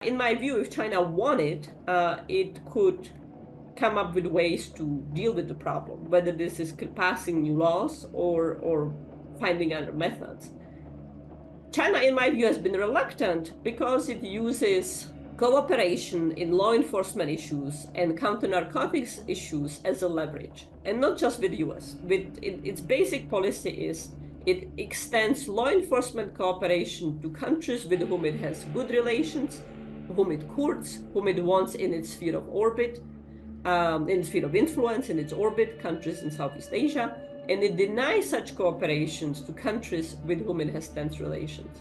In my view, if China wanted, it could come up with ways to deal with the problem, whether this is passing new laws or finding other methods. China, in my view, has been reluctant because it uses cooperation in law enforcement issues and counter-narcotics issues as a leverage, and not just with US. Its basic policy is it extends law enforcement cooperation to countries with whom it has good relations, whom it courts, whom it wants in its sphere of orbit, in its sphere of influence, in its orbit, countries in Southeast Asia, and it denies such cooperations to countries with whom it has tense relations.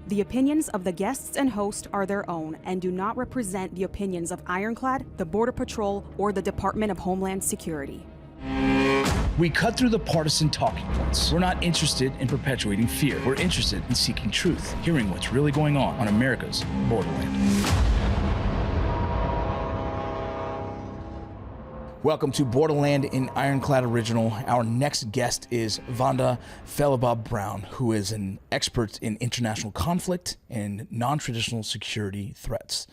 The opinions of the guests and host are their own and do not represent the opinions of Ironclad, the Border Patrol, or the Department of Homeland Security. We cut through the partisan talking points. We're not interested in perpetuating fear. We're interested in seeking truth, hearing what's really going on America's borderland. Welcome to Borderland in Ironclad Original. Our next guest is Vanda Felbab-Brown, who is an expert in international conflict and non-traditional security threats.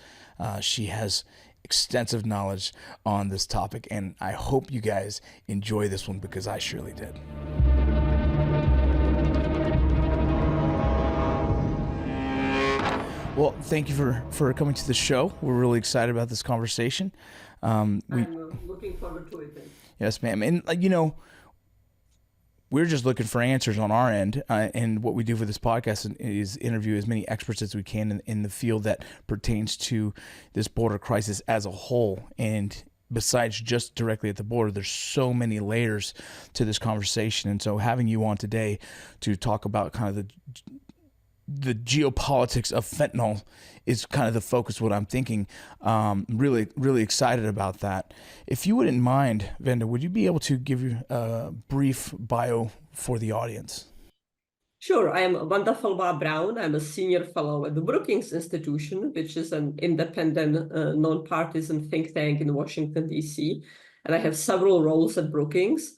She has extensive knowledge on this topic, and I hope you guys enjoy this one because I surely did. Well, thank you for coming to the show. We're really excited about this conversation. I'm looking forward to it then. Yes, ma'am. And, we're just looking for answers on our end, and what we do for this podcast is interview as many experts as we can in the field that pertains to this border crisis as a whole. And besides just directly at the border, there's so many layers to this conversation. And so having you on today to talk about kind of the geopolitics of fentanyl is kind of the focus of what I'm thinking. Really, really excited about that. If you wouldn't mind, Vanda, would you be able to give your brief bio for the audience? Sure. I am Vanda Felbab-Brown. I'm a senior fellow at the Brookings Institution, which is an independent, nonpartisan think tank in Washington, D.C. And I have several roles at Brookings.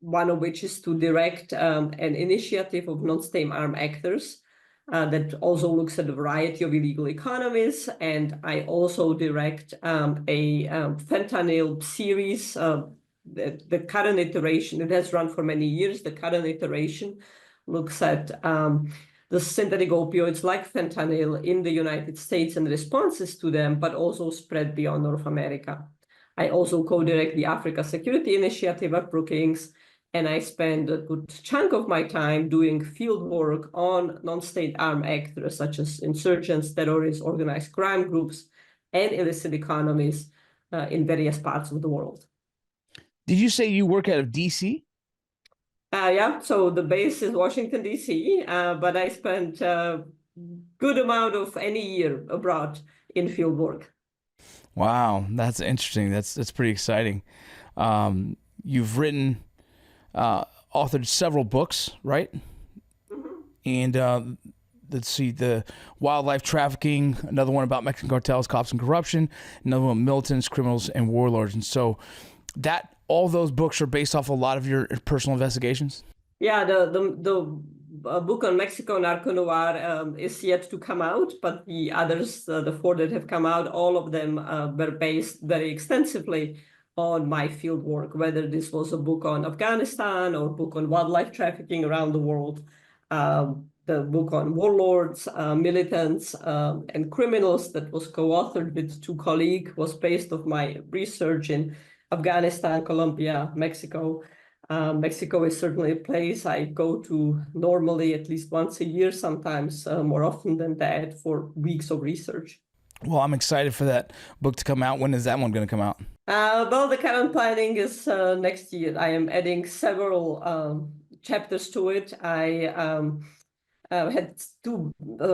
One of which is to direct an initiative of non-state armed actors that also looks at a variety of illegal economies. And I also direct a fentanyl series. The current iteration, it has run for many years. The current iteration looks at the synthetic opioids like fentanyl in the United States and responses to them, but also spread beyond North America. I also co-direct the Africa Security Initiative at Brookings, and I spend a good chunk of my time doing field work on non-state armed actors such as insurgents, terrorists, organized crime groups, and illicit economies in various parts of the world. Did you say you work out of D.C.? Yeah, so the base is Washington, D.C., but I spent a good amount of any year abroad in field work. Wow, that's interesting. That's pretty exciting. You've written, authored several books, right? Mm-hmm. And let's see, the wildlife trafficking, another one about Mexican cartels, cops, and corruption, another one, militants, criminals, and warlords. And so all those books are based off a lot of your personal investigations? Yeah, the book on Mexico, Narco Noir, is yet to come out, but the others, the four that have come out, all of them were based very extensively on my field work, whether this was a book on Afghanistan or a book on wildlife trafficking around the world. The book on warlords, militants, and criminals that was co-authored with two colleagues was based on my research in Afghanistan, Colombia, Mexico. Mexico is certainly a place I go to normally at least once a year, sometimes more often than that, for weeks of research. Well, I'm excited for that book to come out. When is that one going to come out? Well, the current planning is next year. I am adding several chapters to it. I had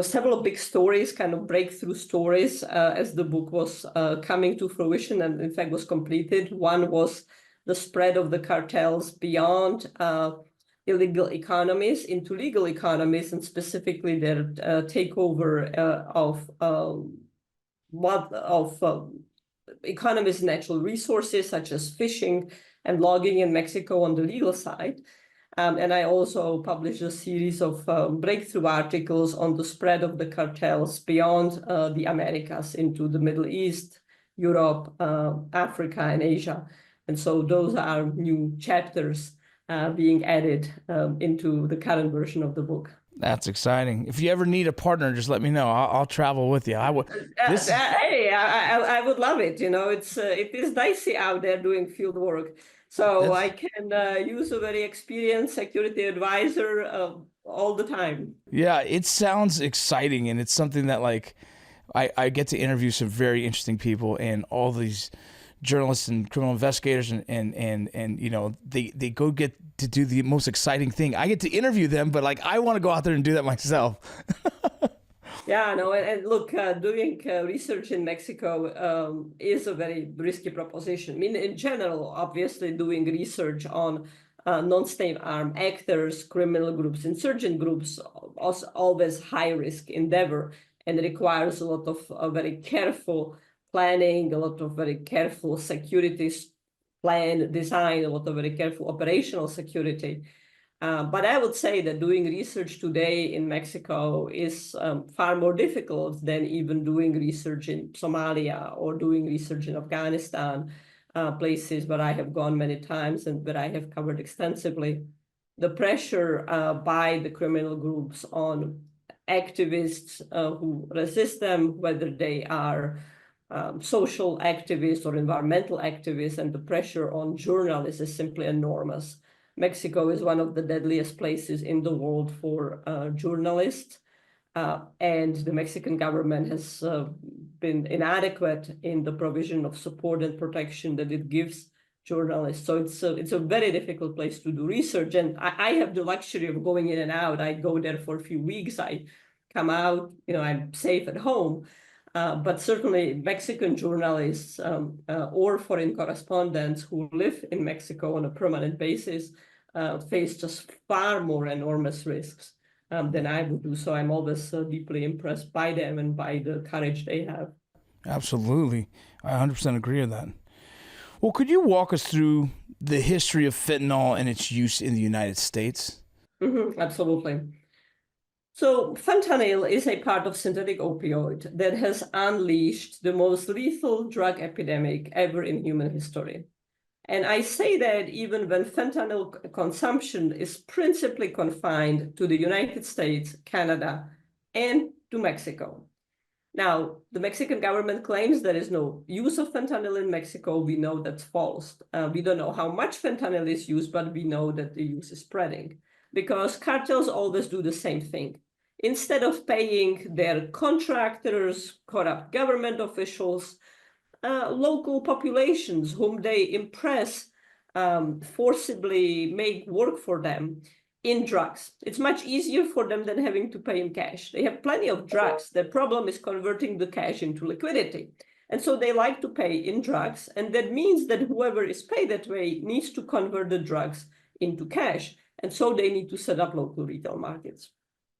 several big stories, kind of breakthrough stories, as the book was coming to fruition and in fact was completed. One was the spread of the cartels beyond illegal economies into legal economies, and specifically their takeover of economies' natural resources, such as fishing and logging in Mexico on the legal side. And I also published a series of breakthrough articles on the spread of the cartels beyond the Americas into the Middle East, Europe, Africa, and Asia. And so those are new chapters being added into the current version of the book. That's exciting. If you ever need a partner, just let me know. I'll travel with you. Hey, I would love it. You know, it is dicey out there doing field work. So I can use a very experienced security advisor all the time. Yeah, it sounds exciting, and it's something that like I get to interview some very interesting people, and all these journalists and criminal investigators and you know, they go get to do the most exciting thing. I get to interview them, but like I want to go out there and do that myself. Yeah, no, and look, doing research in Mexico is a very risky proposition. I mean, in general, obviously, doing research on non-state armed actors, criminal groups, insurgent groups, also always high-risk endeavor, and requires a lot of very careful planning, a lot of very careful security plan design, a lot of very careful operational security. But I would say that doing research today in Mexico is far more difficult than even doing research in Somalia or doing research in Afghanistan, places where I have gone many times and where I have covered extensively. The pressure by the criminal groups on activists who resist them, whether they are social activists or environmental activists, and the pressure on journalists is simply enormous. Mexico is one of the deadliest places in the world for journalists, and the Mexican government has been inadequate in the provision of support and protection that it gives journalists. So it's a very difficult place to do research, and I have the luxury of going in and out. I go there for a few weeks, I come out, you know, I'm safe at home. But certainly Mexican journalists or foreign correspondents who live in Mexico on a permanent basis face just far more enormous risks than I would do. So I'm always deeply impressed by them and by the courage they have. Absolutely. I 100% agree with that. Well, could you walk us through the history of fentanyl and its use in the United States? Mm-hmm, absolutely. So fentanyl is a part of synthetic opioid that has unleashed the most lethal drug epidemic ever in human history. And I say that even when fentanyl consumption is principally confined to the United States, Canada, and to Mexico. Now, the Mexican government claims there is no use of fentanyl in Mexico. We know that's false. We don't know how much fentanyl is used, but we know that the use is spreading because cartels always do the same thing. Instead of paying their contractors, corrupt government officials, local populations whom they impress, forcibly make work for them in drugs. It's much easier for them than having to pay in cash. They have plenty of drugs. Their problem is converting the cash into liquidity. And so they like to pay in drugs. And that means that whoever is paid that way needs to convert the drugs into cash. And so they need to set up local retail markets.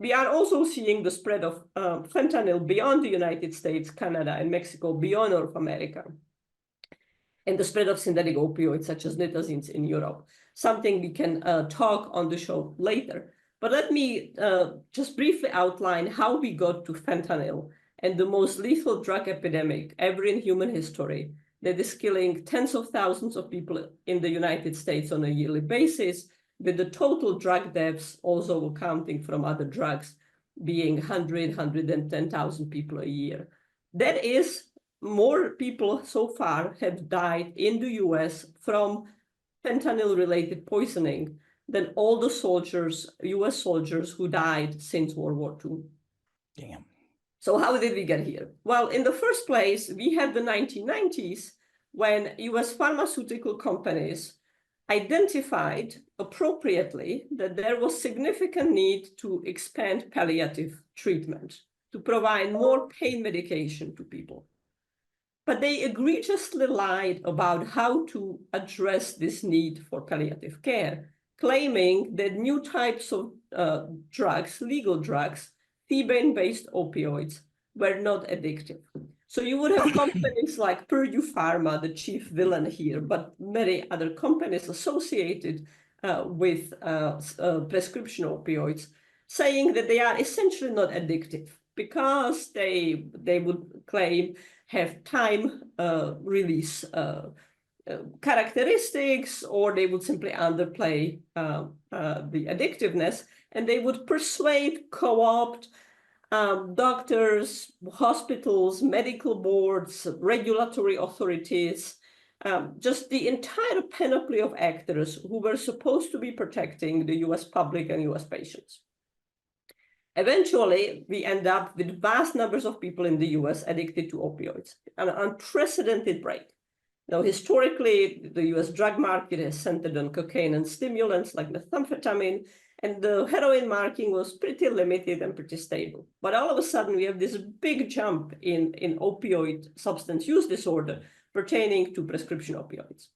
We are also seeing the spread of fentanyl beyond the United States, Canada, and Mexico, beyond North America, and the spread of synthetic opioids such as nitazines in Europe, something we can talk on the show later. But let me just briefly outline how we got to fentanyl and the most lethal drug epidemic ever in human history that is killing tens of thousands of people in the United States on a yearly basis, with the total drug deaths also accounting from other drugs being 110,000 people a year. That is, more people so far have died in the US from fentanyl-related poisoning than all the soldiers, US soldiers who died since World War II. Damn. So how did we get here? Well, in the first place, we had the 1990s when US pharmaceutical companies identified appropriately that there was significant need to expand palliative treatment, to provide more pain medication to people. But they egregiously lied about how to address this need for palliative care, claiming that new types of drugs, legal drugs, thebaine-based opioids, were not addictive. So you would have companies like Purdue Pharma, the chief villain here, but many other companies associated with prescription opioids, saying that they are essentially not addictive because they would claim have time release characteristics, or they would simply underplay the addictiveness, and they would persuade, co-opt doctors, hospitals, medical boards, regulatory authorities, just the entire panoply of actors who were supposed to be protecting the US public and US patients. Eventually, we end up with vast numbers of people in the US addicted to opioids, an unprecedented break. Now, historically, the US drug market has centered on cocaine and stimulants like methamphetamine, and the heroin market was pretty limited and pretty stable. But all of a sudden, we have this big jump in opioid substance use disorder pertaining to prescription opioids.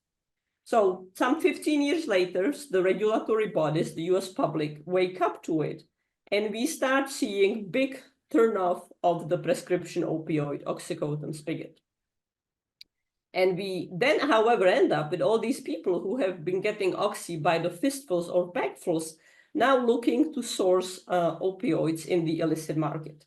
So some 15 years later, the regulatory bodies, the US public, wake up to it, and we start seeing big turnoff of the prescription opioid oxycodone spigot. And we then, however, end up with all these people who have been getting oxy by the fistfuls or bagfuls, now looking to source opioids in the illicit market.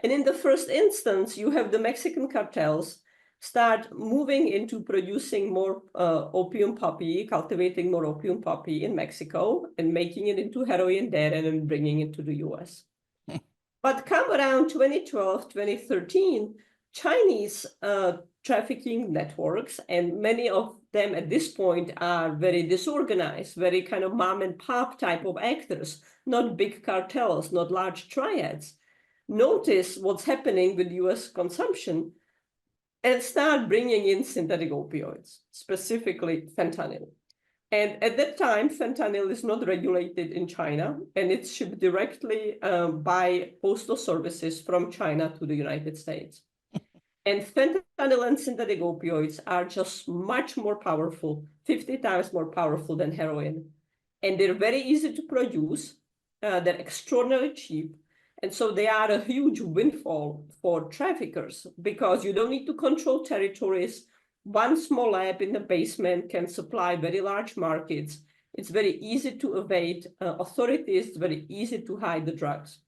And in the first instance, you have the Mexican cartels start moving into producing more opium poppy, cultivating more opium poppy in Mexico and making it into heroin there and then bringing it to the US. But come around 2012, 2013, Chinese trafficking networks, and many of them at this point are very disorganized, very kind of mom and pop type of actors, not big cartels, not large triads, notice what's happening with US consumption and start bringing in synthetic opioids, specifically fentanyl. And at that time, fentanyl is not regulated in China, and it's shipped directly by postal services from China to the United States. And fentanyl and synthetic opioids are just much more powerful, 50 times more powerful than heroin. And they're very easy to produce. They're extraordinarily cheap. And so they are a huge windfall for traffickers because you don't need to control territories. One small lab in the basement can supply very large markets. It's very easy to evade authorities. It's very easy to hide the drugs.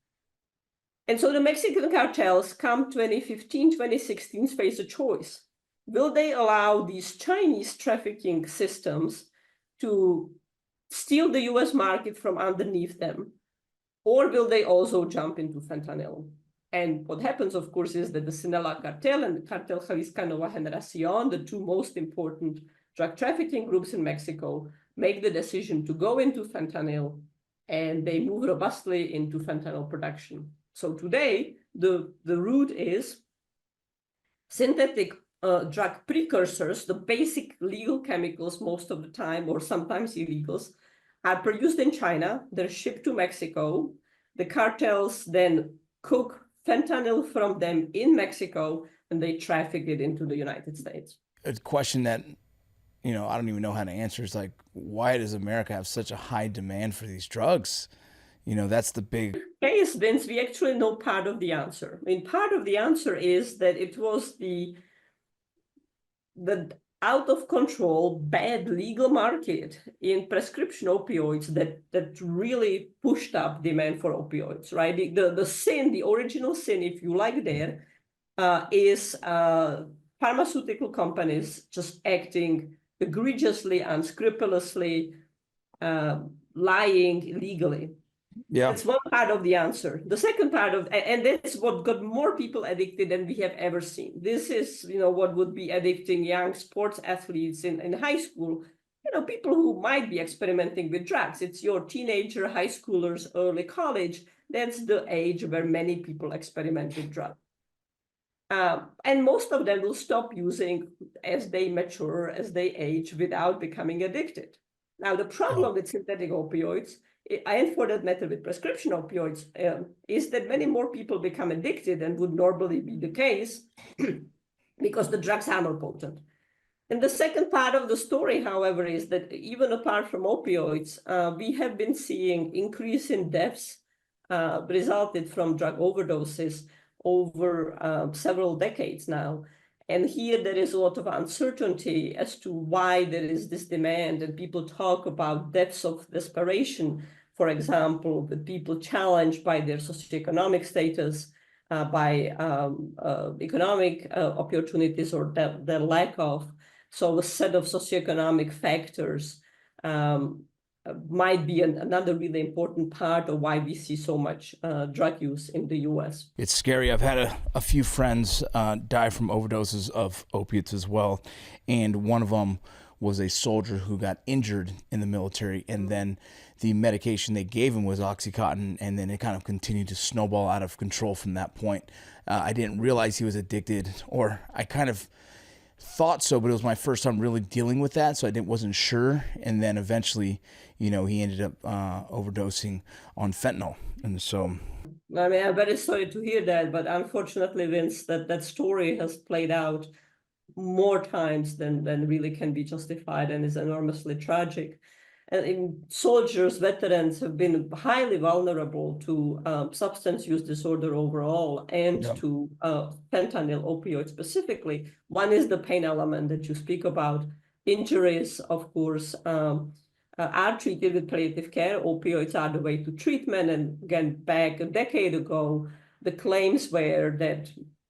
And so the Mexican cartels come 2015, 2016 face a choice. Will they allow these Chinese trafficking systems to steal the US market from underneath them? Or will they also jump into fentanyl? And what happens, of course, is that the Sinaloa cartel and the Cartel Jalisco Nueva Generación, the two most important drug trafficking groups in Mexico, make the decision to go into fentanyl, and they move robustly into fentanyl production. So today, the route is synthetic drug precursors, the basic legal chemicals most of the time, or sometimes illegals, are produced in China. They're shipped to Mexico. The cartels then cook fentanyl from them in Mexico, and they traffic it into the United States. A question that, I don't even know how to answer is like, why does America have such a high demand for these drugs? That's the big case, Vince. We actually know part of the answer. I mean, part of the answer is that it was the out of control, bad legal market in prescription opioids that really pushed up demand for opioids, right? The sin, the original sin, if you like, there is pharmaceutical companies just acting egregiously, unscrupulously, lying illegally. Yeah. That's one part of the answer. The second part and that's what got more people addicted than we have ever seen. This is, what would be addicting young sports athletes in high school, people who might be experimenting with drugs. It's your teenager, high schoolers, early college. That's the age where many people experiment with drugs. And most of them will stop using as they mature, as they age, without becoming addicted. Now, the problem with synthetic opioids, and for that matter with prescription opioids, is that many more people become addicted than would normally be the case because the drugs are more potent. And the second part of the story, however, is that even apart from opioids, we have been seeing increase in deaths resulted from drug overdoses over several decades now. And here there is a lot of uncertainty as to why there is this demand, and people talk about depths of desperation, for example, with people challenged by their socioeconomic status, by economic opportunities or their lack of. So a set of socioeconomic factors might be another really important part of why we see so much drug use in the US. It's scary. I've had a few friends die from overdoses of opiates as well. And one of them was a soldier who got injured in the military, and then the medication they gave him was Oxycontin, and then it kind of continued to snowball out of control from that point. I didn't realize he was addicted, or I kind of thought so, but it was my first time really dealing with that, so wasn't sure. And then eventually, he ended up overdosing on fentanyl. And so, I mean, I'm very sorry to hear that, but unfortunately, Vince, that story has played out more times than really can be justified, and is enormously tragic. And soldiers, veterans have been highly vulnerable to substance use disorder overall, and to fentanyl opioid specifically. One is the pain element that you speak about. Injuries, of course, are treated with palliative care. Opioids are the way to treatment. And again, back a decade ago, the claims were that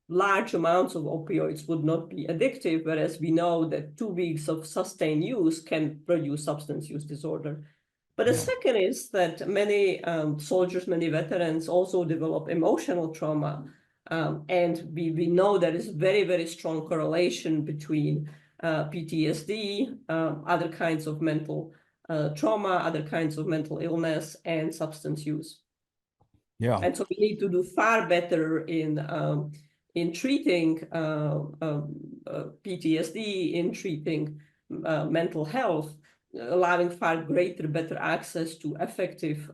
large amounts of opioids would not be addictive, whereas we know that 2 weeks of sustained use can produce substance use disorder. But the second is that many soldiers, many veterans also develop emotional trauma. And we know there is very, very strong correlation between PTSD, other kinds of mental trauma, other kinds of mental illness, and substance use. yeah. And so we need to do far better in treating PTSD, in treating mental health, allowing far greater, better access to effective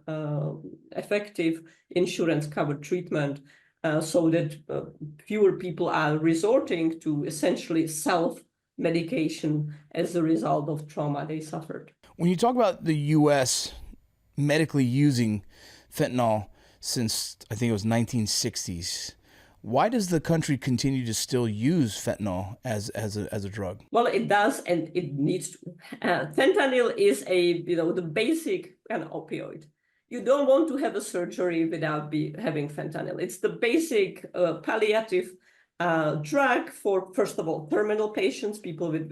insurance-covered treatment, so that fewer people are resorting to essentially self-medication as a result of trauma they suffered. When you talk about the U.S. medically using fentanyl since, I think it was 1960s, why does the country continue to still use fentanyl as a drug? Well, it does, and it needs to. Fentanyl is the basic opioid. You don't want to have a surgery without having fentanyl. It's the basic palliative drug for, first of all, terminal patients, people with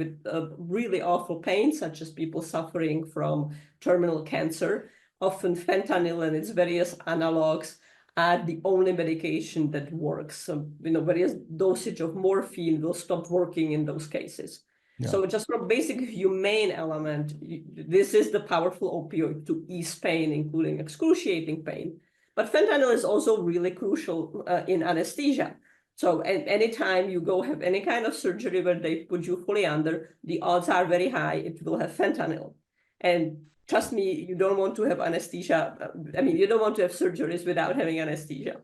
really awful pain, such as people suffering from terminal cancer. Often fentanyl and its various analogs are the only medication that works. Various dosage of morphine will stop working in those cases. Yeah. So just from basic humane element, this is the powerful opioid to ease pain, including excruciating pain. But fentanyl is also really crucial in anesthesia. So anytime you go have any kind of surgery where they put you fully under, the odds are very high it will have fentanyl. And trust me, you don't want to have anesthesia. You don't want to have surgeries without having anesthesia.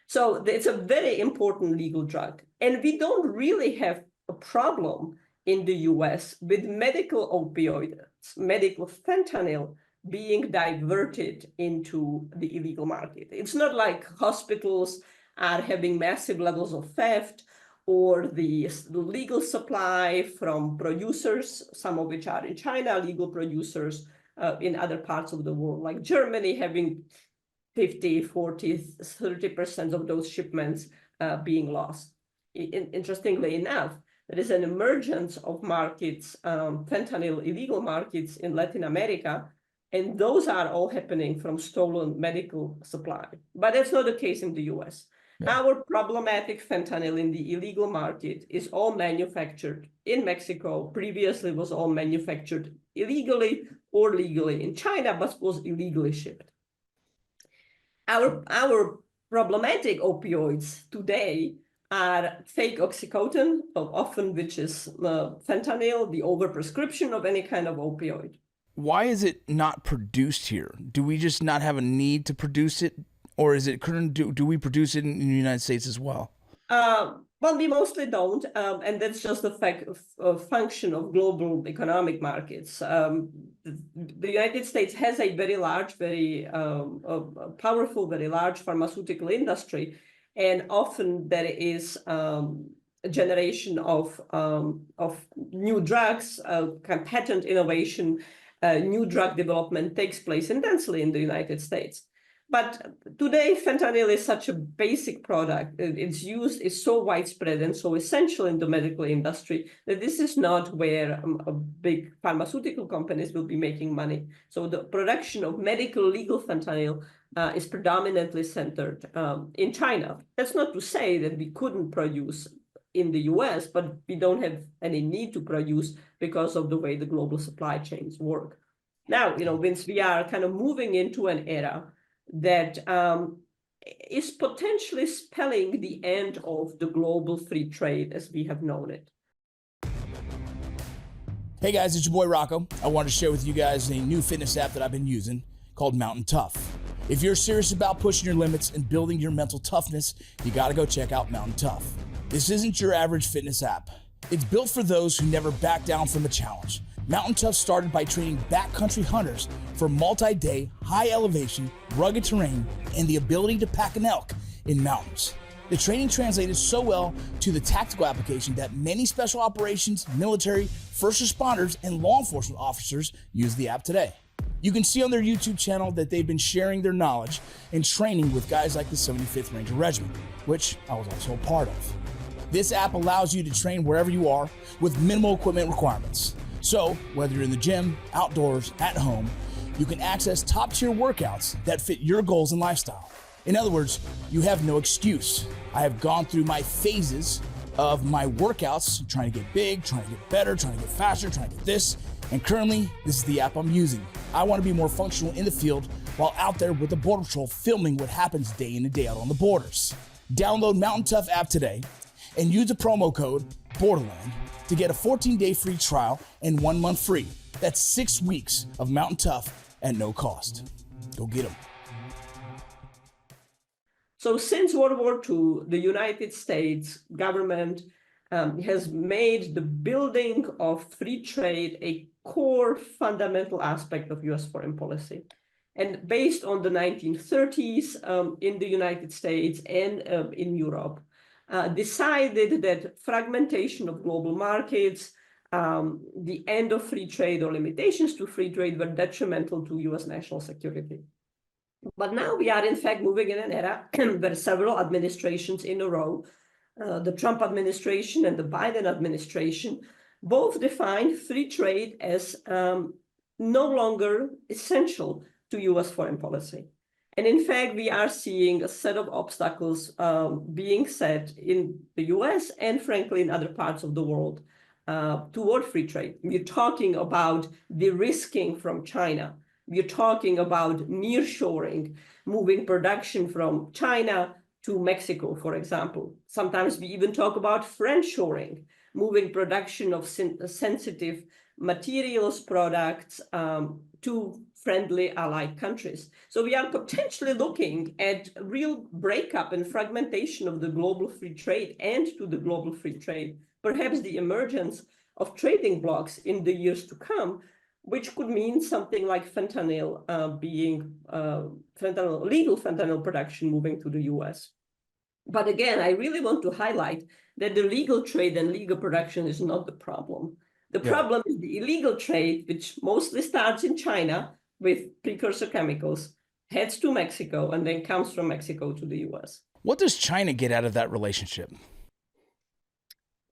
So it's a very important legal drug. And we don't really have a problem in the US with medical opioids, medical fentanyl being diverted into the illegal market. It's not like hospitals are having massive levels of theft, or the legal supply from producers, some of which are in China, legal producers in other parts of the world, like Germany, having 50, 40, 30% of those shipments being lost. Interestingly enough, there is an emergence of markets, fentanyl illegal markets in Latin America, and those are all happening from stolen medical supply. But that's not the case in the US. Yeah. Our problematic fentanyl in the illegal market is all manufactured in Mexico, previously was all manufactured illegally or legally in China, but was illegally shipped. Our problematic opioids today are fake Oxycontin, often which is fentanyl, the overprescription of any kind of opioid. Why is it not produced here? Do we just not have a need to produce it? Or is it current? Do we produce it in the United States as well? Well, we mostly don't, and that's just a function of global economic markets. The United States has a very large, very powerful, very large pharmaceutical industry, and often there is generation of new drugs, kind of patent innovation, new drug development takes place intensely in the United States. But today, fentanyl is such a basic product. Its use is so widespread and so essential in the medical industry that this is not where big pharmaceutical companies will be making money. So the production of medical legal fentanyl is predominantly centered in China. That's not to say that we couldn't produce in the US, but we don't have any need to produce because of the way the global supply chains work. Now, Vince, we are kind of moving into an era that is potentially spelling the end of the global free trade as we have known it. Hey guys, it's your boy Rocco. I wanted to share with you guys a new fitness app that I've been using called Mountain Tough. If you're serious about pushing your limits and building your mental toughness, you gotta go check out Mountain Tough. This isn't your average fitness app. It's built for those who never back down from a challenge. Mountain Tough started by training backcountry hunters for multi-day, high-elevation, rugged terrain and the ability to pack an elk in mountains. The training translated so well to the tactical application that many special operations, military, first responders, and law enforcement officers use the app today. You can see on their YouTube channel that they've been sharing their knowledge and training with guys like the 75th Ranger Regiment, which I was also a part of. This app allows you to train wherever you are with minimal equipment requirements. So, whether you're in the gym, outdoors, at home, you can access top-tier workouts that fit your goals and lifestyle. In other words, you have no excuse. I have gone through my phases of my workouts, trying to get big, trying to get better, trying to get faster, trying to get this, and currently, this is the app I'm using. I want to be more functional in the field while out there with the Border Patrol filming what happens day in and day out on the borders. Download Mountain Tough app today and use the promo code BORDERLAND to get a 14-day free trial and 1 month free. That's 6 weeks of Mountain Tough at no cost. Go get them. So since World War II, the United States government has made the building of free trade a core fundamental aspect of US foreign policy. And based on the 1930s in the United States and in Europe, decided that fragmentation of global markets, the end of free trade or limitations to free trade were detrimental to US national security. But now we are in fact moving in an era where several administrations in a row, the Trump administration and the Biden administration, both define free trade as no longer essential to US foreign policy. And in fact, we are seeing a set of obstacles being set in the US and frankly in other parts of the world toward free trade. We're talking about de-risking from China. We're talking about nearshoring, moving production from China to Mexico, for example. Sometimes we even talk about friendshoring, moving production of sensitive materials products to friendly allied countries. So we are potentially looking at real breakup and fragmentation of the global free trade and to the global free trade, perhaps the emergence of trading blocs in the years to come, which could mean something like fentanyl legal fentanyl production moving to the US. But again, I really want to highlight that the legal trade and legal production is not the problem. The problem is the illegal trade, which mostly starts in China with precursor chemicals, heads to Mexico, and then comes from Mexico to the US. What does China get out of that relationship?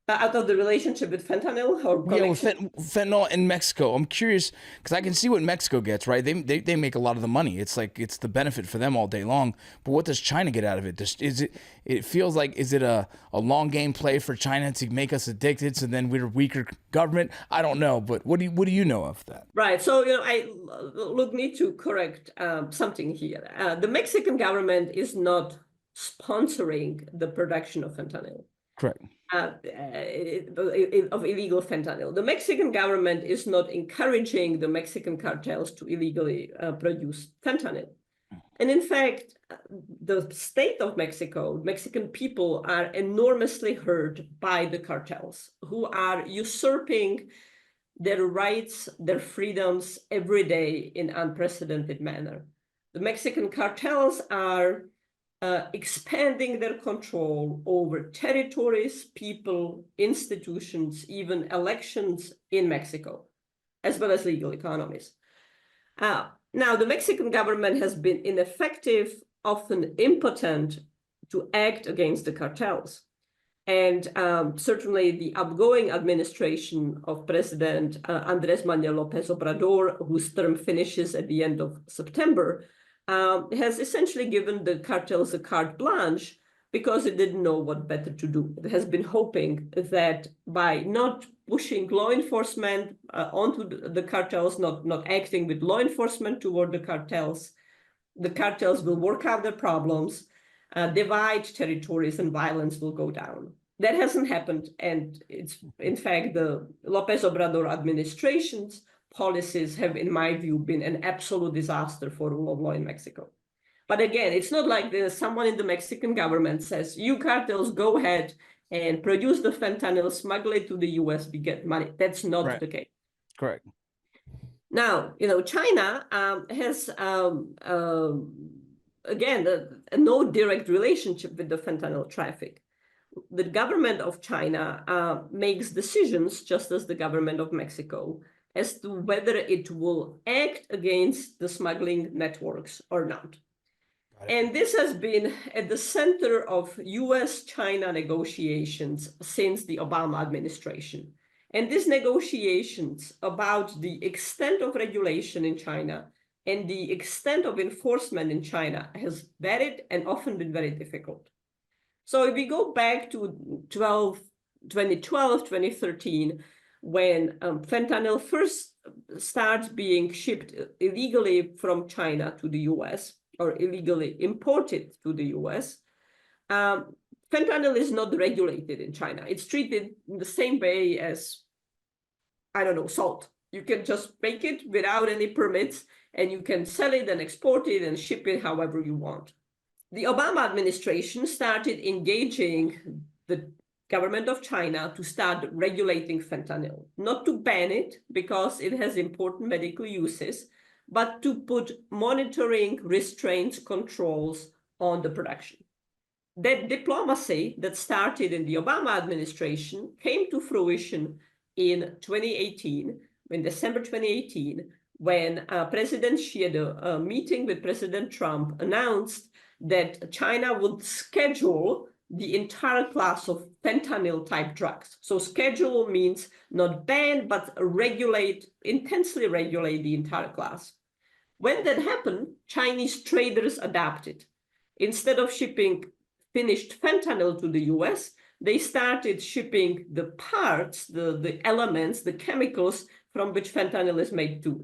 Out of the relationship with fentanyl or with fentanyl in Mexico. I'm curious because I can see what Mexico gets, right? They make a lot of the money. It's like it's the benefit for them all day long. But what does China get out of it? It feels like, is it a long game play for China to make us addicted so then we're a weaker government? I don't know, but what do you know of that? Right. So I need to correct something here. The Mexican government is not sponsoring the production of fentanyl. Correct. Of illegal fentanyl. The Mexican government is not encouraging the Mexican cartels to illegally produce fentanyl. And in fact, the state of Mexico, Mexican people are enormously hurt by the cartels who are usurping their rights, their freedoms every day in unprecedented manner. The Mexican cartels are expanding their control over territories, people, institutions, even elections in Mexico, as well as legal economies. Now, the Mexican government has been ineffective, often impotent, to act against the cartels. And certainly the outgoing administration of President Andrés Manuel López Obrador, whose term finishes at the end of September, has essentially given the cartels a carte blanche because it didn't know what better to do. It has been hoping that by not pushing law enforcement onto the cartels, not acting with law enforcement toward the cartels will work out their problems, divide territories, and violence will go down. That hasn't happened, and it's, in fact, the López Obrador administration's policies have, in my view, been an absolute disaster for rule of law in Mexico. But again, it's not like there's someone in the Mexican government says, you cartels, go ahead and produce the fentanyl, smuggle it to the US, we get money. That's not the case. Correct. Now, China has, again, no direct relationship with the fentanyl traffic. The government of China makes decisions, just as the government of Mexico, as to whether it will act against the smuggling networks or not. And this has been at the center of US-China negotiations since the Obama administration. And these negotiations about the extent of regulation in China and the extent of enforcement in China has varied and often been very difficult. So if we go back to 2012, 2013, when fentanyl first starts being shipped illegally from China to the US, or illegally imported to the US, fentanyl is not regulated in China. It's treated in the same way as, I don't know, salt. You can just make it without any permits, and you can sell it and export it and ship it however you want. The Obama administration started engaging the government of China to start regulating fentanyl, not to ban it because it has important medical uses, but to put monitoring, restraints, controls on the production. That diplomacy that started in the Obama administration came to fruition in 2018, in December 2018, when President Xi at a meeting with President Trump announced that China would schedule the entire class of fentanyl-type drugs. So schedule means not ban, but regulate, intensely regulate the entire class. When that happened, Chinese traders adapted. Instead of shipping finished fentanyl to the US, they started shipping the parts, the elements, the chemicals from which fentanyl is made to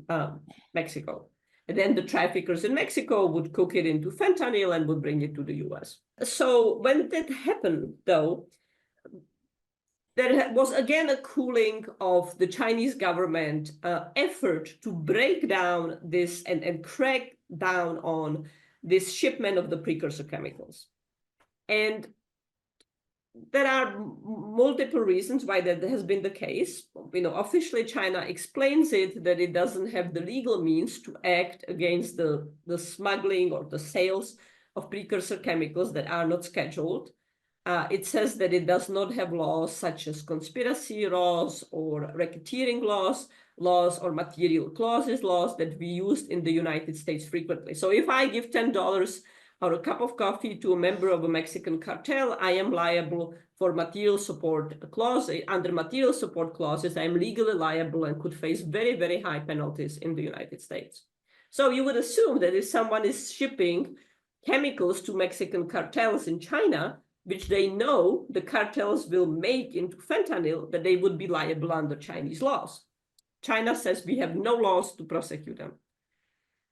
Mexico. And then the traffickers in Mexico would cook it into fentanyl and would bring it to the US. So when that happened, though, there was again a cooling of the Chinese government effort to break down this and crack down on this shipment of the precursor chemicals. And there are multiple reasons why that has been the case. Officially, China explains it that it doesn't have the legal means to act against the smuggling or the sales of precursor chemicals that are not scheduled. It says that it does not have laws such as conspiracy laws or racketeering laws or material clauses laws that we used in the United States frequently. So if I give $10 or a cup of coffee to a member of a Mexican cartel, I am liable for material support clause. Under material support clauses, I am legally liable and could face very, very high penalties in the United States. So you would assume that if someone is shipping chemicals to Mexican cartels in China, which they know the cartels will make into fentanyl, that they would be liable under Chinese laws. China says we have no laws to prosecute them.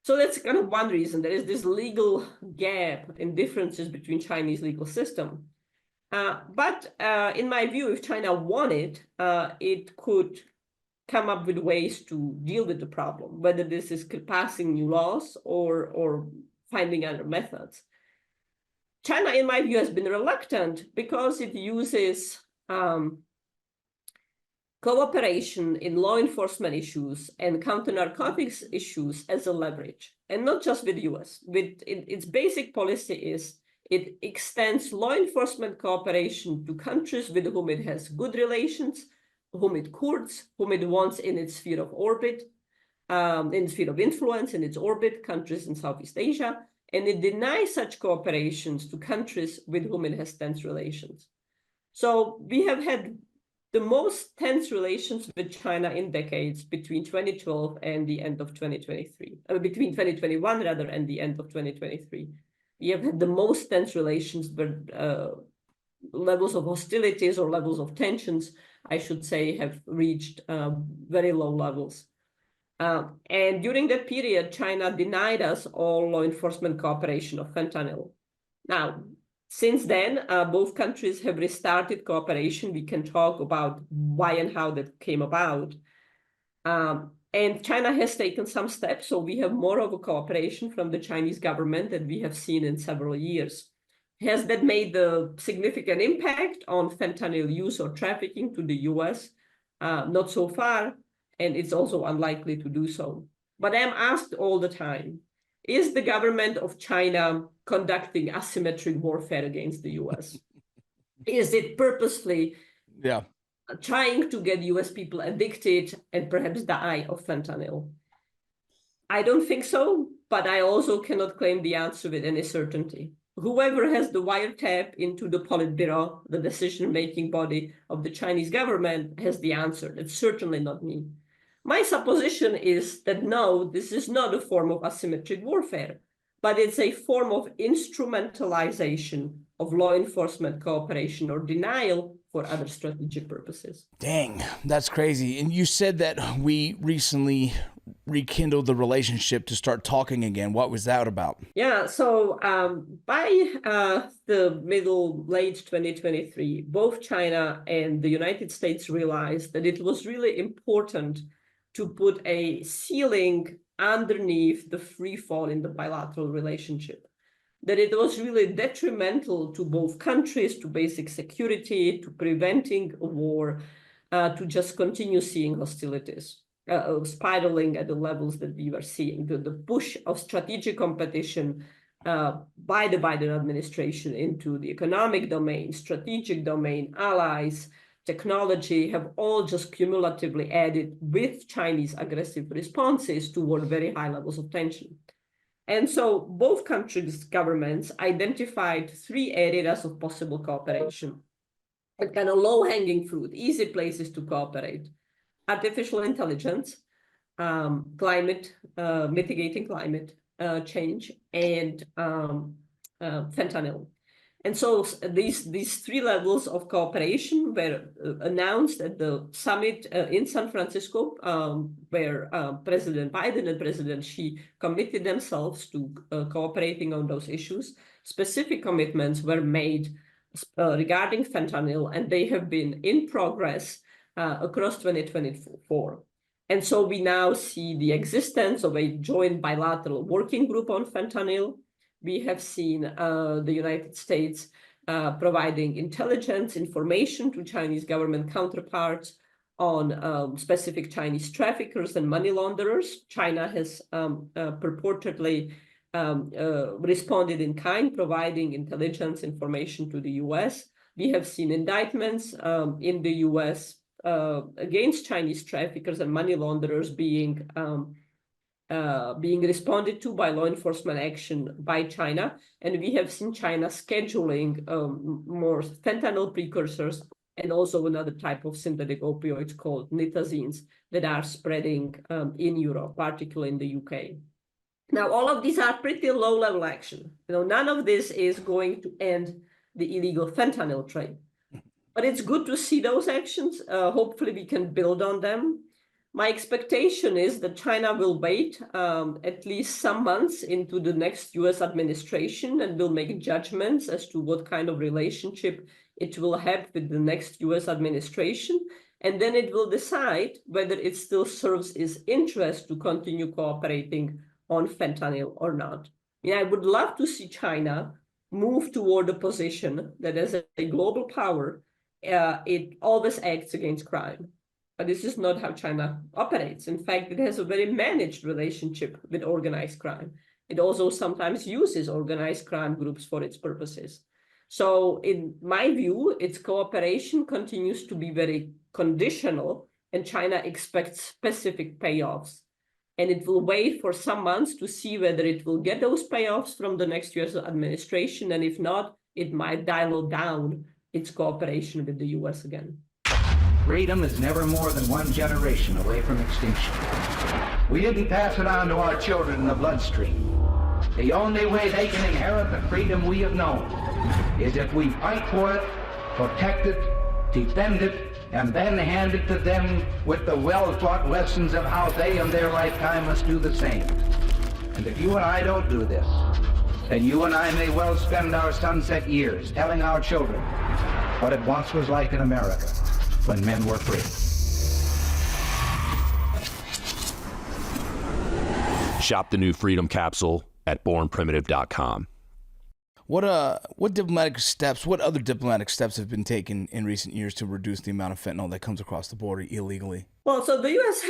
So that's kind of one reason. There is this legal gap and differences between Chinese legal system. But in my view, if China wanted, it could come up with ways to deal with the problem, whether this is passing new laws or finding other methods. China, in my view, has been reluctant because it uses cooperation in law enforcement issues and counter-narcotics issues as a leverage, and not just with the US. Its basic policy is, It extends law enforcement cooperation to countries with whom it has good relations, whom it courts, whom it wants in its sphere of orbit, in its sphere of influence, in its orbit, countries in Southeast Asia, and it denies such cooperations to countries with whom it has tense relations. So we have had the most tense relations with China in decades between 2012 and the end of 2023, between 2021 rather and the end of 2023. We have had the most tense relations, but levels of hostilities or levels of tensions, I should say, have reached very low levels. And during that period, China denied us all law enforcement cooperation of fentanyl. Now, since then, both countries have restarted cooperation. We can talk about why and how that came about. And China has taken some steps, so we have more of a cooperation from the Chinese government than we have seen in several years. Has that made a significant impact on fentanyl use or trafficking to the US? Not so far, and it's also unlikely to do so. But I'm asked all the time, is the government of China conducting asymmetric warfare against the US? Is it purposefully trying to get US people addicted and perhaps die of fentanyl? I don't think so, but I also cannot claim the answer with any certainty. Whoever has the wiretap into the Politburo, the decision-making body of the Chinese government, has the answer. It's certainly not me. My supposition is that no, this is not a form of asymmetric warfare, but it's a form of instrumentalization of law enforcement cooperation or denial for other strategic purposes. Dang, that's crazy. And you said that we recently rekindled the relationship to start talking again. What was that about? Yeah, so by the late 2023, both China and the United States realized that it was really important to put a ceiling underneath the free fall in the bilateral relationship, that it was really detrimental to both countries, to basic security, to preventing a war, to just continue seeing hostilities spiraling at the levels that we were seeing. The push of strategic competition by the Biden administration into the economic domain, strategic domain, allies, technology have all just cumulatively added with Chinese aggressive responses toward very high levels of tension. And so both countries' governments identified 3 areas of possible cooperation, a kind of low-hanging fruit, easy places to cooperate: artificial intelligence, climate, mitigating climate change, and fentanyl. And so these 3 levels of cooperation were announced at the summit in San Francisco, where President Biden and President Xi committed themselves to cooperating on those issues. Specific commitments were made regarding fentanyl, and they have been in progress across 2024. And so we now see the existence of a joint bilateral working group on fentanyl. We have seen the United States providing intelligence information to Chinese government counterparts on specific Chinese traffickers and money launderers. China has purportedly responded in kind, providing intelligence information to the US. We have seen indictments in the US against Chinese traffickers and money launderers being responded to by law enforcement action by China. And we have seen China scheduling more fentanyl precursors and also another type of synthetic opioids called nitazines that are spreading in Europe, particularly in the UK. Now, all of these are pretty low-level action. None of this is going to end the illegal fentanyl trade. But it's good to see those actions. Hopefully, we can build on them. My expectation is that China will wait at least some months into the next US administration and will make judgments as to what kind of relationship it will have with the next US administration. And then it will decide whether it still serves its interest to continue cooperating on fentanyl or not. I would love to see China move toward a position that as a global power, it always acts against crime. But this is not how China operates. In fact, it has a very managed relationship with organized crime. It also sometimes uses organized crime groups for its purposes. So in my view, its cooperation continues to be very conditional, and China expects specific payoffs. And it will wait for some months to see whether it will get those payoffs from the next US administration. And if not, it might dial down its cooperation with the US again. Freedom is never more than one generation away from extinction. We didn't pass it on to our children in the bloodstream. The only way they can inherit the freedom we have known is if we fight for it, protect it, defend it, and then hand it to them with the well-taught lessons of how they in their lifetime must do the same. And if you and I don't do this, then you and I may well spend our sunset years telling our children what it once was like in America when men were free. Shop the new Freedom Capsule at bornprimitive.com. What other diplomatic steps have been taken in recent years to reduce the amount of fentanyl that comes across the border illegally? Well, so the US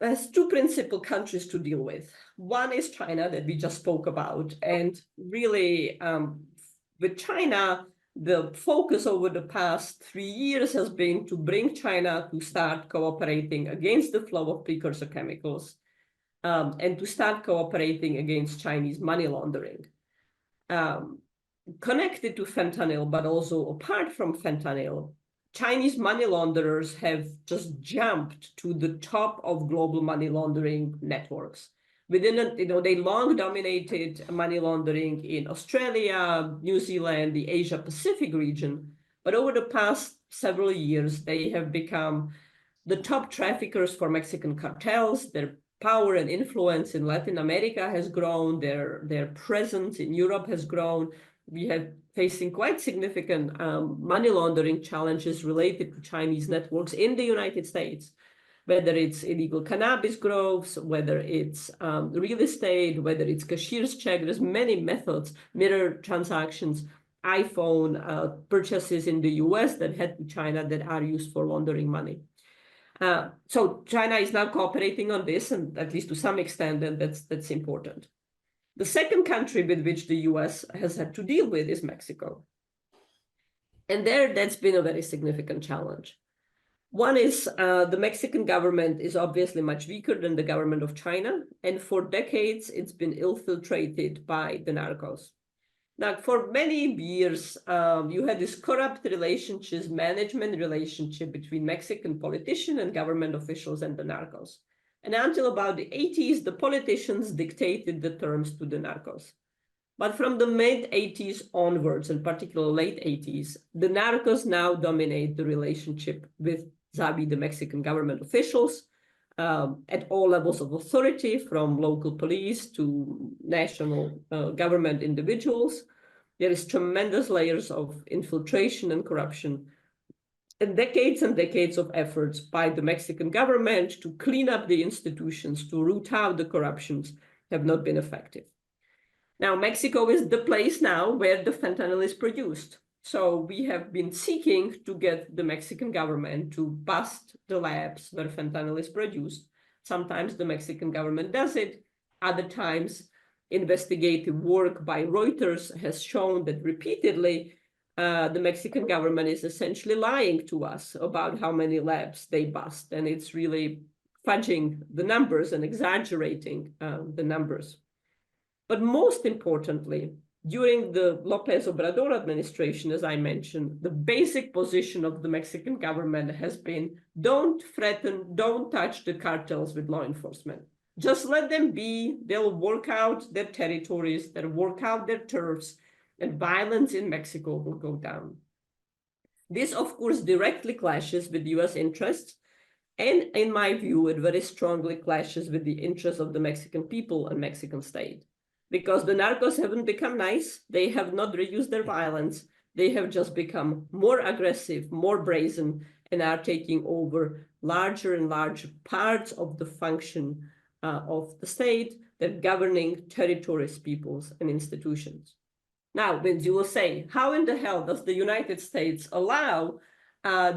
has two principal countries to deal with. One is China that we just spoke about. And really, with China, the focus over the past 3 years has been to bring China to start cooperating against the flow of precursor chemicals and to start cooperating against Chinese money laundering. Connected to fentanyl, but also apart from fentanyl, Chinese money launderers have just jumped to the top of global money laundering networks. They long dominated money laundering in Australia, New Zealand, the Asia Pacific region, but over the past several years, they have become the top traffickers for Mexican cartels. Their power and influence in Latin America has grown. Their presence in Europe has grown. We have facing quite significant money laundering challenges related to Chinese networks in the United States, whether it's illegal cannabis groves, whether it's real estate, whether it's cashier's check. There's many methods, mirror transactions, iPhone purchases in the US that head to China that are used for laundering money. So China is now cooperating on this, and at least to some extent, and that's important. The second country with which the US has had to deal with is Mexico. And that's been a very significant challenge. One is the Mexican government is obviously much weaker than the government of China. And for decades, it's been infiltrated by the Narcos. Now, for many years, you had this corrupt management relationship between Mexican politicians and government officials and the Narcos. And until about the 80s, the politicians dictated the terms to the Narcos. But from the mid-80s onwards, and particularly late 80s, the Narcos now dominate the relationship with the Mexican government officials at all levels of authority, from local police to national government individuals. There is tremendous layers of infiltration and corruption, and decades of efforts by the Mexican government to clean up the institutions, to root out the corruptions, have not been effective. Now, Mexico is the place now where the fentanyl is produced. So we have been seeking to get the Mexican government to bust the labs where fentanyl is produced. Sometimes the Mexican government does it. Other times, investigative work by Reuters has shown that repeatedly, the Mexican government is essentially lying to us about how many labs they bust, and it's really fudging the numbers and exaggerating the numbers. But most importantly, during the López Obrador administration, as I mentioned, the basic position of the Mexican government has been, don't threaten, don't touch the cartels with law enforcement. Just let them be. They'll work out their territories, they'll work out their turfs, and violence in Mexico will go down. This, of course, directly clashes with US interests, and in my view, it very strongly clashes with the interests of the Mexican people and Mexican state. Because the Narcos haven't become nice, they have not reduced their violence, they have just become more aggressive, more brazen, and are taking over larger and larger parts of the function of the state, that governing territories, peoples, and institutions. Now, when you will say, how in the hell does the United States allow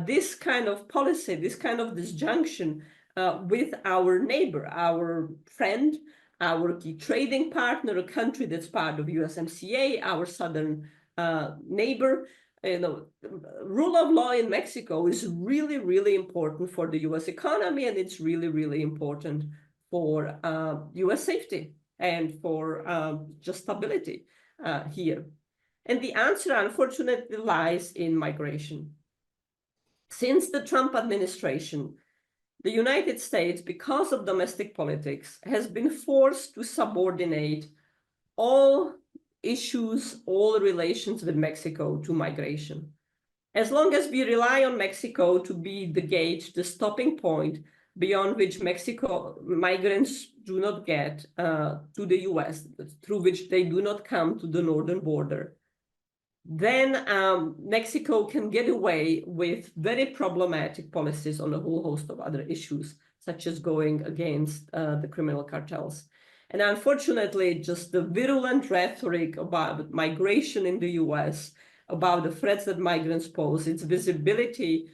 this kind of policy, this kind of disjunction with our neighbor, our friend, our key trading partner, a country that's part of USMCA, our southern neighbor. Rule of law in Mexico is really, really important for the US economy, and it's really, really important for US safety and for just stability here. And the answer, unfortunately, lies in migration. Since the Trump administration, the United States, because of domestic politics, has been forced to subordinate all issues, all relations with Mexico to migration. As long as we rely on Mexico to be the gate, the stopping point beyond which Mexico migrants do not get to the US, through which they do not come to the northern border, then Mexico can get away with very problematic policies on a whole host of other issues, such as going against the criminal cartels. And unfortunately, just the virulent rhetoric about migration in the US, about the threats that migrants pose, its visibility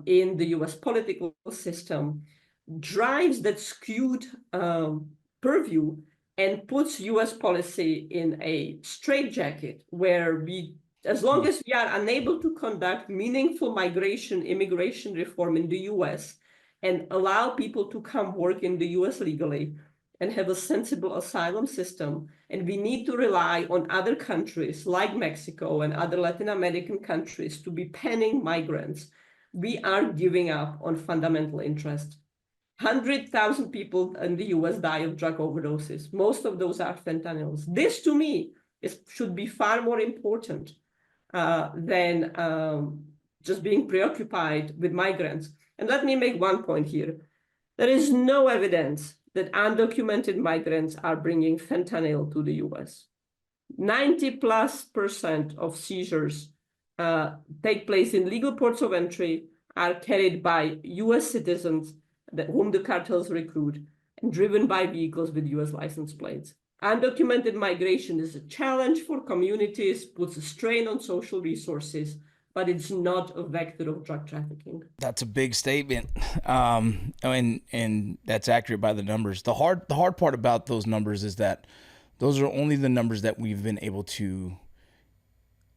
in the US political system, drives that skewed purview and puts US policy in a straitjacket where as long as we are unable to conduct meaningful immigration reform in the US and allow people to come work in the US legally and have a sensible asylum system, and we need to rely on other countries like Mexico and other Latin American countries to be penning migrants, we are giving up on fundamental interest. 100,000 people in the US die of drug overdoses. Most of those are fentanyls. This, to me, should be far more important than just being preoccupied with migrants. And let me make one point here. There is no evidence that undocumented migrants are bringing fentanyl to the US. 90+% of seizures take place in legal ports of entry, are carried by US citizens whom the cartels recruit, and driven by vehicles with US license plates. Undocumented migration is a challenge for communities, puts a strain on social resources, but it's not a vector of drug trafficking. That's a big statement, and that's accurate by the numbers. The hard part about those numbers is that those are only the numbers that we've been able to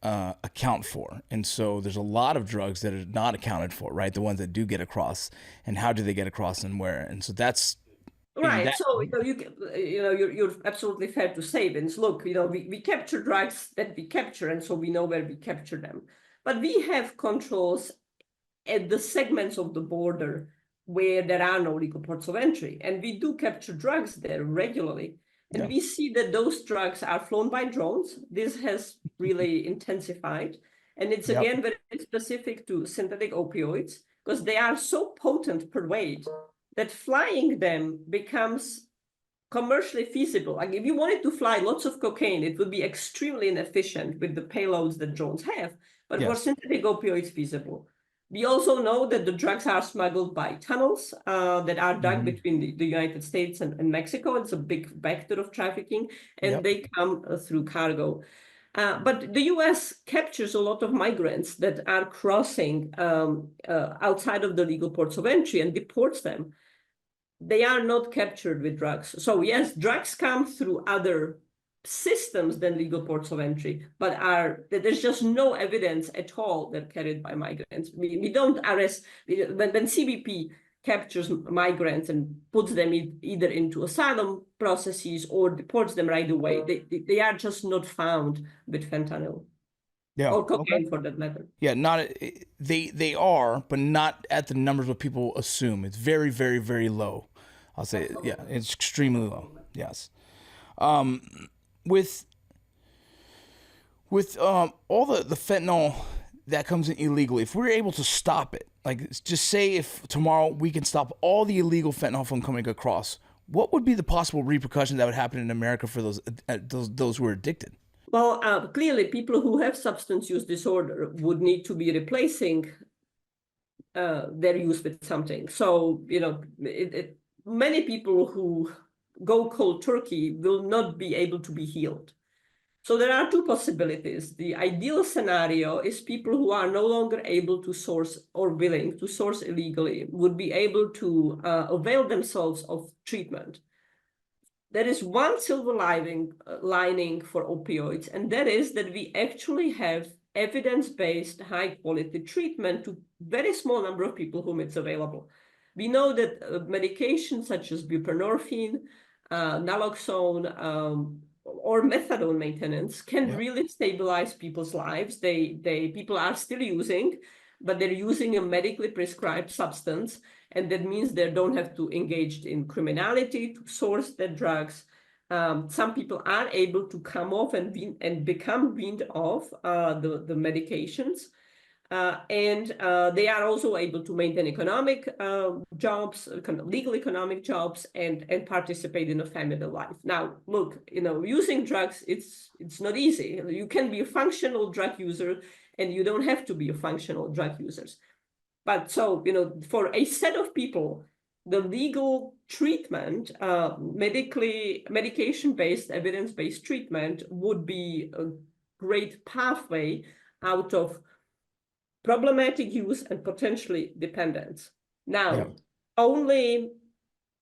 account for, and so there's a lot of drugs that are not accounted for, right? The ones that do get across, and how do they get across, and where? And so that's right. So you're absolutely fair to say, Vince. Look, we capture drugs that we capture, and so we know where we capture them. But we have controls at the segments of the border where there are no legal ports of entry, and we do capture drugs there regularly. And we see that those drugs are flown by drones. This has really intensified. And it's again very specific to synthetic opioids, because they are so potent per weight that flying them becomes commercially feasible. Like if you wanted to fly lots of cocaine, it would be extremely inefficient with the payloads that drones have. But for synthetic opioids, feasible. We also know that the drugs are smuggled by tunnels that are dug between the United States and Mexico. It's a big vector of trafficking, and they come through cargo. But the US captures a lot of migrants that are crossing outside of the legal ports of entry and deports them. They are not captured with drugs. So yes, drugs come through other systems than legal ports of entry, but there's just no evidence at all they're carried by migrants. We don't arrest, when CBP captures migrants and puts them either into asylum processes or deports them right away, they are just not found with fentanyl. Or cocaine for that matter. Yeah, they are, but not at the numbers what people assume. It's very, very, very low. I'll say, it's extremely low. Yes. With all the fentanyl that comes in illegally, if we're able to stop it, like just say if tomorrow we can stop all the illegal fentanyl from coming across, what would be the possible repercussions that would happen in America for those who are addicted? Well, clearly people who have substance use disorder would need to be replacing their use with something. So, many people who go cold turkey will not be able to be healed. So there are two possibilities. The ideal scenario is people who are no longer able to source or willing to source illegally would be able to avail themselves of treatment. there is one silver lining for opioids, and that is that we actually have evidence-based, high-quality treatment to very small number of people whom it's available. We know that medications such as buprenorphine, naloxone, or methadone maintenance can really stabilize people's lives. People are still using, but they're using a medically prescribed substance, and that means they don't have to engage in criminality to source their drugs. Some people are able to come off and become weaned off the medications. And they are also able to maintain economic jobs, legal economic jobs, and participate in a family life. Now, look, using drugs, it's not easy. You can be a functional drug user, and you don't have to be a functional drug user. But so, for a set of people, the legal treatment, medication-based, evidence-based treatment would be a great pathway out of problematic use and potentially dependence. Now, only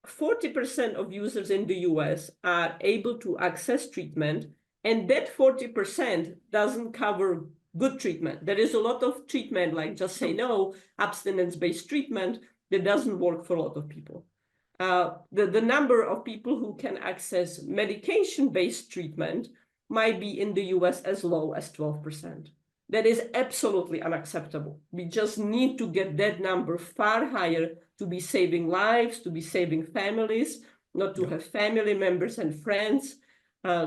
40% of users in the US are able to access treatment, and that 40% doesn't cover good treatment. There is a lot of treatment, like just say no, abstinence-based treatment, that doesn't work for a lot of people. The number of people who can access medication-based treatment might be in the US as low as 12%. That is absolutely unacceptable. We just need to get that number far higher to be saving lives, to be saving families, not to have family members and friends,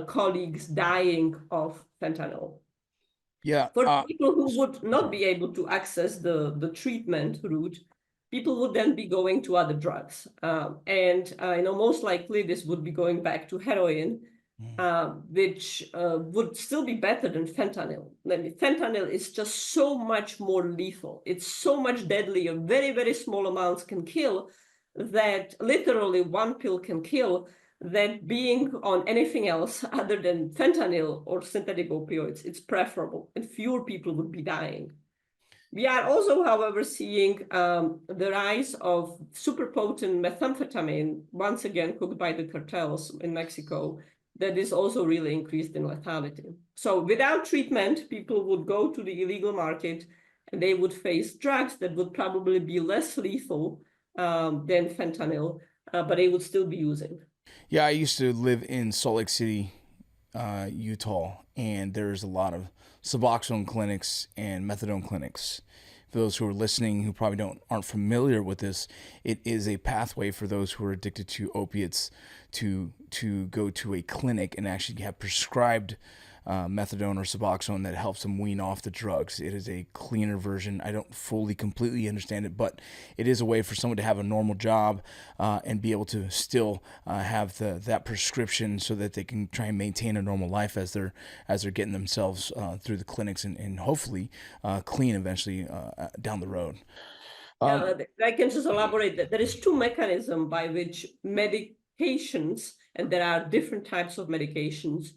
colleagues dying of fentanyl. Yeah. For people who would not be able to access the treatment route, people would then be going to other drugs. Most likely this would be going back to heroin, which would still be better than fentanyl. Fentanyl is just so much more lethal. It's so much deadlier. Very, very small amounts can kill, that literally one pill can kill, that being on anything else other than fentanyl or synthetic opioids, it's preferable, and fewer people would be dying. We are also, however, seeing the rise of super potent methamphetamine, once again cooked by the cartels in Mexico, that is also really increased in lethality. So without treatment, people would go to the illegal market, and they would face drugs that would probably be less lethal than fentanyl, but they would still be using. Yeah, I used to live in Salt Lake City, Utah, and there's a lot of Suboxone clinics and methadone clinics. For those who are listening who probably aren't familiar with this, it is a pathway for those who are addicted to opiates to go to a clinic and actually have prescribed methadone or Suboxone that helps them wean off the drugs. It is a cleaner version. I don't completely understand it, but it is a way for someone to have a normal job and be able to still have that prescription so that they can try and maintain a normal life as they're getting themselves through the clinics and hopefully clean eventually down the road. I can just elaborate that there is two mechanisms by which medications, and there are different types of medications,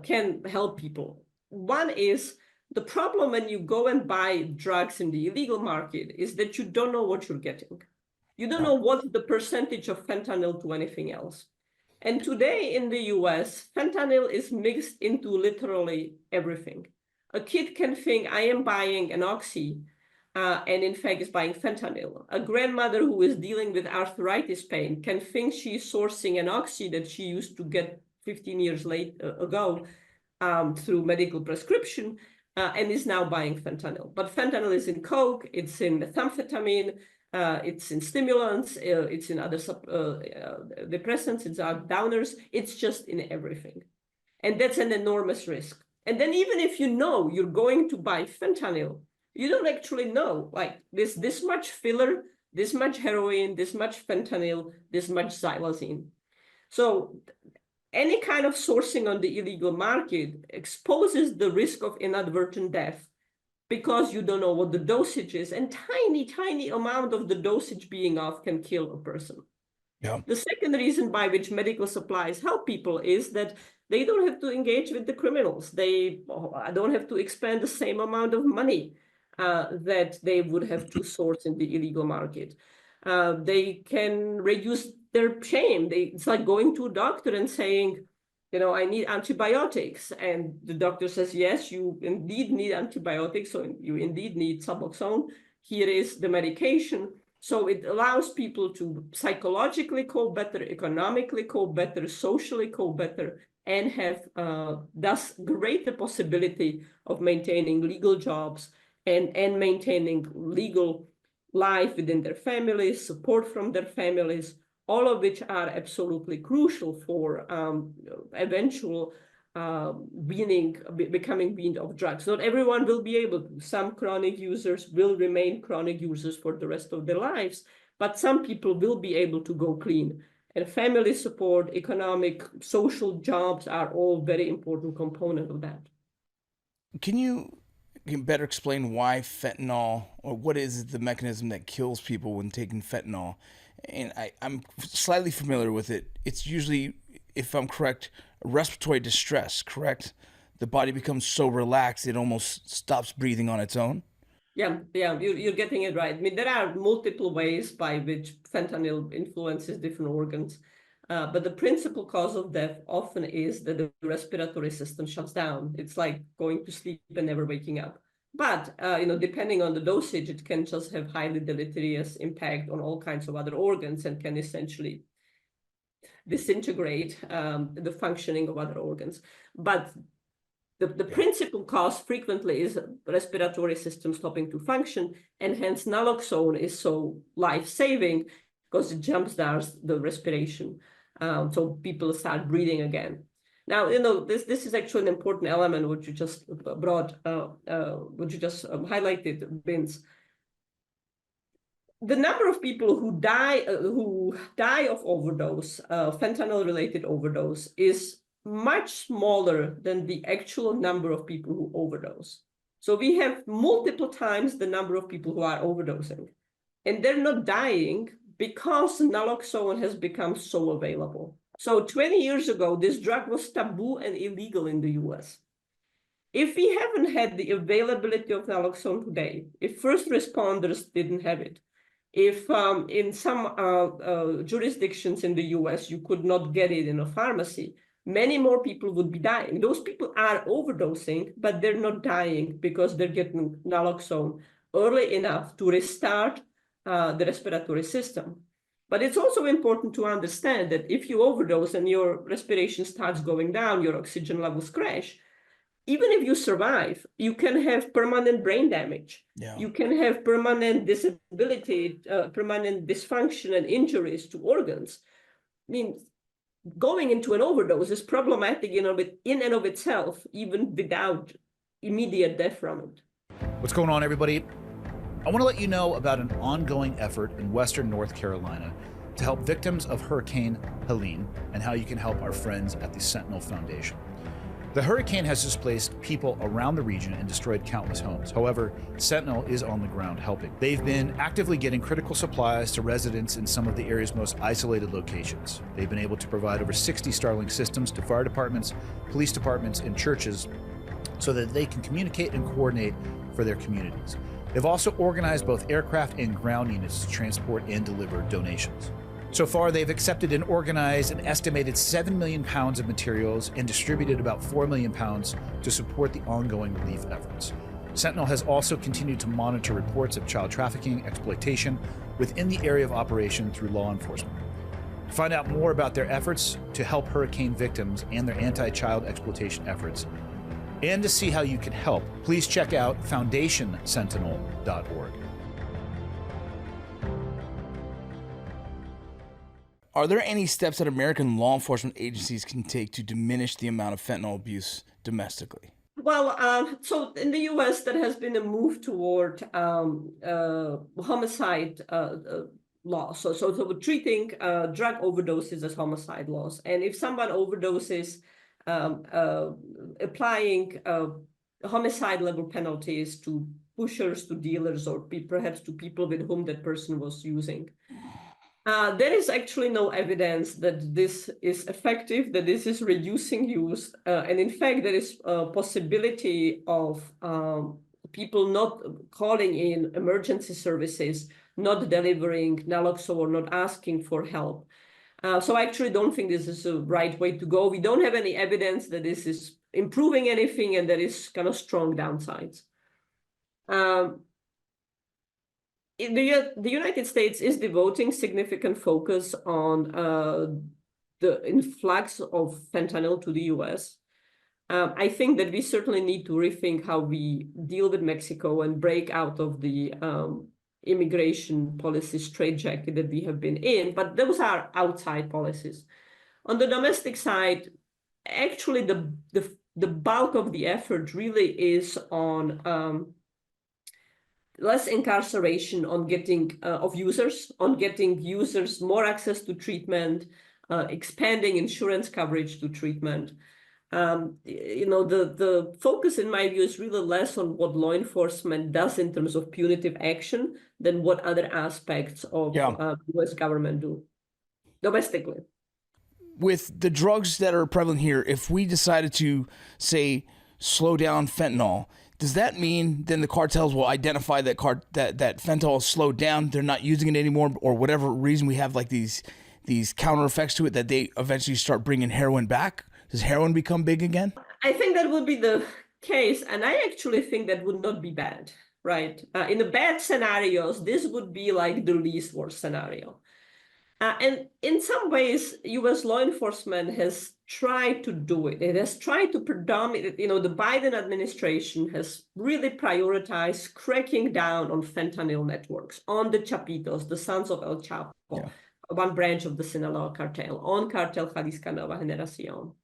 can help people. One is the problem when you go and buy drugs in the illegal market is that you don't know what you're getting. You don't know what the percentage of fentanyl to anything else. And today in the US, fentanyl is mixed into literally everything. A kid can think, I am buying an oxy, and in fact is buying fentanyl. A grandmother who is dealing with arthritis pain can think she's sourcing an oxy that she used to get 15 years ago through medical prescription, and is now buying fentanyl. But fentanyl is in coke, it's in methamphetamine, it's in stimulants, it's in other depressants, it's downers, it's just in everything. And that's an enormous risk. And then even if you know you're going to buy fentanyl, you don't actually know, like this much filler, this much heroin, this much fentanyl, this much xylazine. So any kind of sourcing on the illegal market exposes the risk of inadvertent death because you don't know what the dosage is, and tiny amount of the dosage being off can kill a person. Yeah. The second reason by which medical supplies help people is that they don't have to engage with the criminals. They don't have to expend the same amount of money that they would have to source in the illegal market. They can reduce their shame. It's like going to a doctor and saying, I need antibiotics. And the doctor says, yes, you indeed need antibiotics. So you indeed need Naloxone. Here is the medication. So it allows people to psychologically cope better, economically cope better, socially cope better, and have thus greater possibility of maintaining legal jobs and maintaining legal life within their families, support from their families, all of which are absolutely crucial for eventual becoming weaned of drugs. Not everyone will be able to. Some chronic users will remain chronic users for the rest of their lives, but some people will be able to go clean. And family support, economic, social jobs are all very important component of that. Can you better explain why fentanyl, or what is the mechanism that kills people when taking fentanyl? And I'm slightly familiar with it. It's usually, if I'm correct, respiratory distress, correct? The body becomes so relaxed it almost stops breathing on its own. Yeah, you're getting it right. I mean, there are multiple ways by which fentanyl influences different organs, but the principal cause of death often is that the respiratory system shuts down. It's like going to sleep and never waking up. But depending on the dosage, it can just have highly deleterious impact on all kinds of other organs and can essentially disintegrate the functioning of other organs. But the principal cause frequently is respiratory system stopping to function, and hence naloxone is so life-saving because it jumpstarts the respiration. So people start breathing again. Now, this is actually an important element which you just highlighted, Vince. The number of people who die of overdose, fentanyl-related overdose, is much smaller than the actual number of people who overdose. So we have multiple times the number of people who are overdosing, and they're not dying because naloxone has become so available. So 20 years ago, this drug was taboo and illegal in the US. If we haven't had the availability of naloxone today, if first responders didn't have it, if in some jurisdictions in the US you could not get it in a pharmacy, many more people would be dying. Those people are overdosing, but they're not dying because they're getting naloxone early enough to restart the respiratory system. But it's also important to understand that if you overdose and your respiration starts going down, your oxygen levels crash, even if you survive, you can have permanent brain damage. Yeah. You can have permanent disability, permanent dysfunction and injuries to organs. I mean, going into an overdose is problematic in and of itself, even without immediate death from it. What's going on, everybody? I want to let you know about an ongoing effort in Western North Carolina to help victims of Hurricane Helene and how you can help our friends at the Sentinel Foundation. The hurricane has displaced people around the region and destroyed countless homes. However, Sentinel is on the ground helping. They've been actively getting critical supplies to residents in some of the area's most isolated locations. They've been able to provide over 60 Starlink systems to fire departments, police departments, and churches so that they can communicate and coordinate for their communities. They've also organized both aircraft and ground units to transport and deliver donations. So far, they've accepted and organized an estimated 7 million pounds of materials and distributed about 4 million pounds to support the ongoing relief efforts. Sentinel has also continued to monitor reports of child trafficking, exploitation within the area of operation through law enforcement. To find out more about their efforts to help hurricane victims and their anti-child exploitation efforts, and to see how you can help, please check out foundationsentinel.org. Are there any steps that American law enforcement agencies can take to diminish the amount of fentanyl abuse domestically? Well, so in the US, there has been a move toward homicide laws. So treating drug overdoses as homicide laws. And if someone overdoses, applying homicide level penalties to pushers, to dealers, or perhaps to people with whom that person was using. There is actually no evidence that this is effective, that this is reducing use. And in fact, there is a possibility of people not calling in emergency services not delivering naloxone or not asking for help. So I actually don't think this is the right way to go. We don't have any evidence that this is improving anything, and there is kind of strong downsides. The United States is devoting significant focus on the influx of fentanyl to the US. I think that we certainly need to rethink how we deal with Mexico and break out of the immigration policy straitjacket that we have been in, but those are outside policies. On the domestic side, actually the bulk of the effort really is on less incarceration, on getting of users, on getting users more access to treatment, expanding insurance coverage to treatment. The focus, in my view, is really less on what law enforcement does in terms of punitive action than what other aspects of U.S. government do domestically. With the drugs that are prevalent here, if we decided to, say, slow down fentanyl, does that mean then the cartels will identify that fentanyl is slowed down, they're not using it anymore, or whatever reason we have like these counter effects to it, that they eventually start bringing heroin back? Does heroin become big again? I think that would be the case, and I actually think that would not be bad, right? In the bad scenarios, this would be like the least worst scenario. And in some ways, U.S. law enforcement has tried to do it. It has tried to predominate, the Biden administration has really prioritized cracking down on fentanyl networks, on the Chapitos, the sons of El Chapo, one branch of the Sinaloa cartel, on Cartel Jalisca Nueva Generación.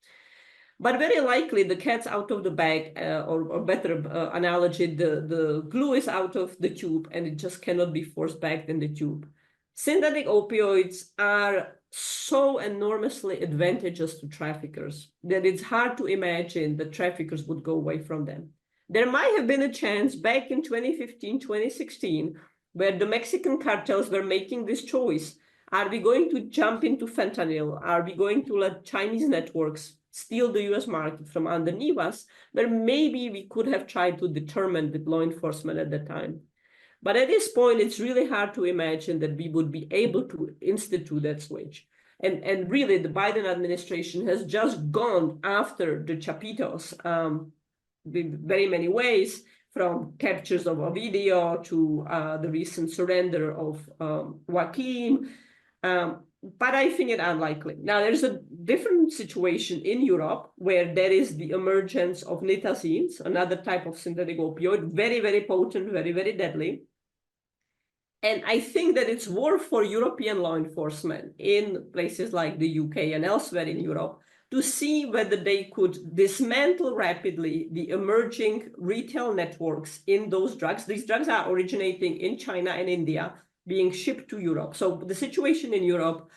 But very likely the cat's out of the bag, or better analogy, the glue is out of the tube and it just cannot be forced back in the tube. Synthetic opioids are so enormously advantageous to traffickers that it's hard to imagine that traffickers would go away from them. There might have been a chance back in 2015, 2016, where the Mexican cartels were making this choice. Are we going to jump into fentanyl? Are we going to let Chinese networks steal the US market from underneath us? Where maybe we could have tried to determine with law enforcement at that time. But at this point, it's really hard to imagine that we would be able to institute that switch. And really, the Biden administration has just gone after the Chapitos in very many ways, from captures of Ovidio to the recent surrender of Joaquim. But I think it unlikely. Now, there's a different situation in Europe where there is the emergence of nitazines, another type of synthetic opioid, very, very potent, very, very deadly. And I think that it's worth for European law enforcement in places like the UK and elsewhere in Europe to see whether they could dismantle rapidly the emerging retail networks in those drugs. These drugs are originating in China and India, being shipped to Europe. So the situation in Europe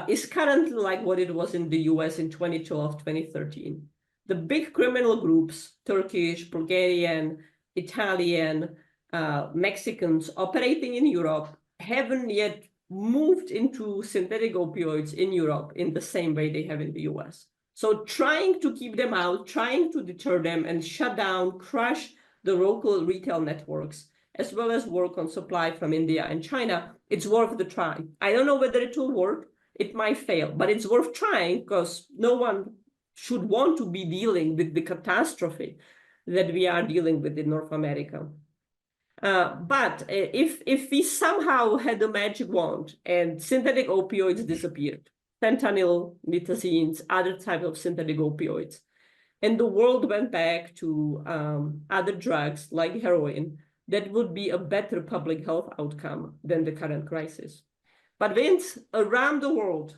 is currently like what it was in the US in 2012, 2013. The big criminal groups, Turkish, Bulgarian, Italian, Mexicans operating in Europe, haven't yet moved into synthetic opioids in Europe in the same way they have in the US. So trying to keep them out, trying to deter them and shut down, crush the local retail networks, as well as work on supply from India and China, it's worth the try. I don't know whether it will work. It might fail, but it's worth trying because no one should want to be dealing with the catastrophe that we are dealing with in North America. But if we somehow had a magic wand and synthetic opioids disappeared, fentanyl, nitazines, other types of synthetic opioids, and the world went back to other drugs like heroin, that would be a better public health outcome than the current crisis. But Vince, around the world,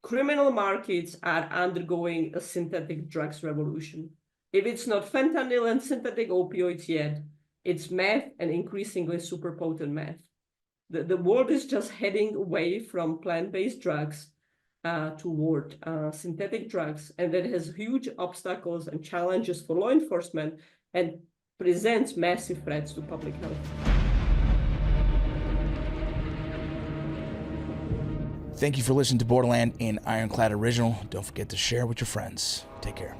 criminal markets are undergoing a synthetic drugs revolution. If it's not fentanyl and synthetic opioids yet, it's meth and increasingly super potent meth. The world is just heading away from plant-based drugs toward synthetic drugs, and that has huge obstacles and challenges for law enforcement and presents massive threats to public health. Thank you for listening to Borderland, an Ironclad original. Don't forget to share with your friends. Take care.